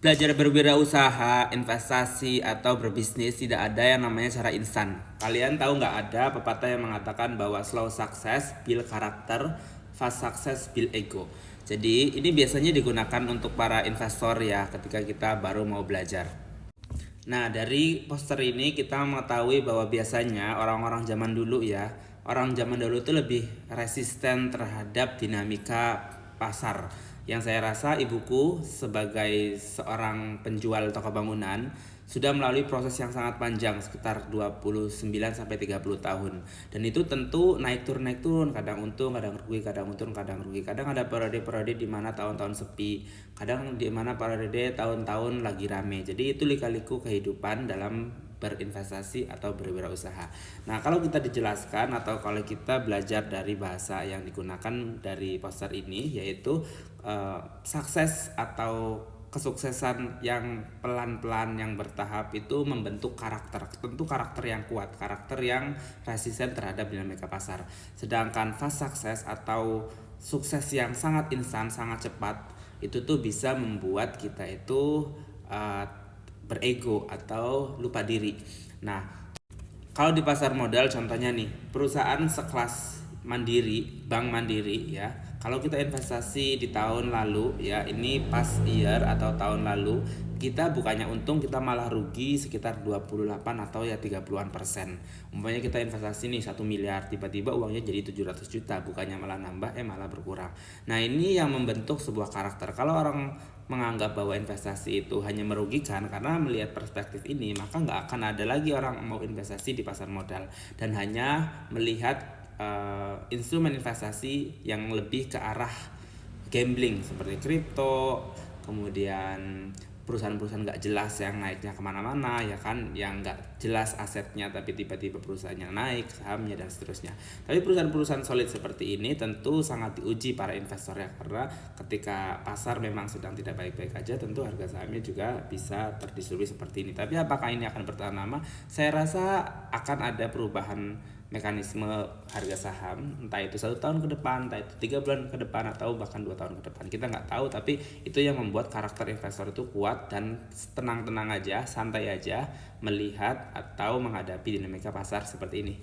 Belajar berwirausaha, investasi, atau berbisnis tidak ada yang namanya cara instan. Kalian tahu nggak ada pepatah yang mengatakan bahwa slow success build karakter, fast success build ego. Jadi ini biasanya digunakan untuk para investor ya ketika kita baru mau belajar. Nah, dari poster ini kita mengetahui bahwa biasanya orang-orang zaman dulu ya, orang zaman dulu itu lebih resisten terhadap dinamika pasar. Yang saya rasa ibuku sebagai seorang penjual toko bangunan sudah melalui proses yang sangat panjang sekitar 29 sampai 30 tahun. Dan itu tentu naik turun, kadang untung, kadang rugi, kadang untung, kadang rugi. Kadang ada periode-periode di mana tahun-tahun sepi, kadang di mana periode tahun-tahun lagi rame. Jadi itu lika-liku kehidupan dalam berinvestasi atau berwirausaha. Nah, kalau kita dijelaskan atau kalau kita belajar dari bahasa yang digunakan dari poster ini, yaitu sukses atau kesuksesan yang pelan-pelan yang bertahap itu membentuk karakter, tentu karakter yang kuat, karakter yang resisten terhadap dinamika pasar. Sedangkan fast success atau sukses yang sangat instan, sangat cepat itu tuh bisa membuat kita itu berego atau lupa diri. Nah, kalau di pasar modal contohnya nih, perusahaan sekelas Mandiri, Bank Mandiri ya. Kalau kita investasi di tahun lalu ya, ini past year atau tahun lalu, kita bukannya untung, kita malah rugi sekitar 28 atau ya 30-an%. Umpamanya kita investasi nih 1 miliar, tiba-tiba uangnya jadi 700 juta, bukannya malah nambah malah berkurang. Nah, ini yang membentuk sebuah karakter. Kalau orang menganggap bahwa investasi itu hanya merugikan karena melihat perspektif ini, maka nggak akan ada lagi orang mau investasi di pasar modal dan hanya melihat instrumen investasi yang lebih ke arah gambling seperti kripto, kemudian perusahaan-perusahaan nggak jelas yang naiknya kemana-mana ya kan, yang nggak jelas asetnya tapi tiba-tiba perusahaannya naik sahamnya dan seterusnya. Tapi perusahaan-perusahaan solid seperti ini tentu sangat diuji para investor ya, karena ketika pasar memang sedang tidak baik-baik aja, tentu harga sahamnya juga bisa terdistribusi seperti ini. Tapi apakah ini akan bertahan lama? Saya rasa akan ada perubahan mekanisme harga saham, entah itu 1 tahun ke depan, entah itu 3 bulan ke depan, atau bahkan 2 tahun ke depan, kita nggak tahu. Tapi itu yang membuat karakter investor itu kuat dan tenang-tenang aja, santai aja melihat atau menghadapi dinamika pasar seperti ini.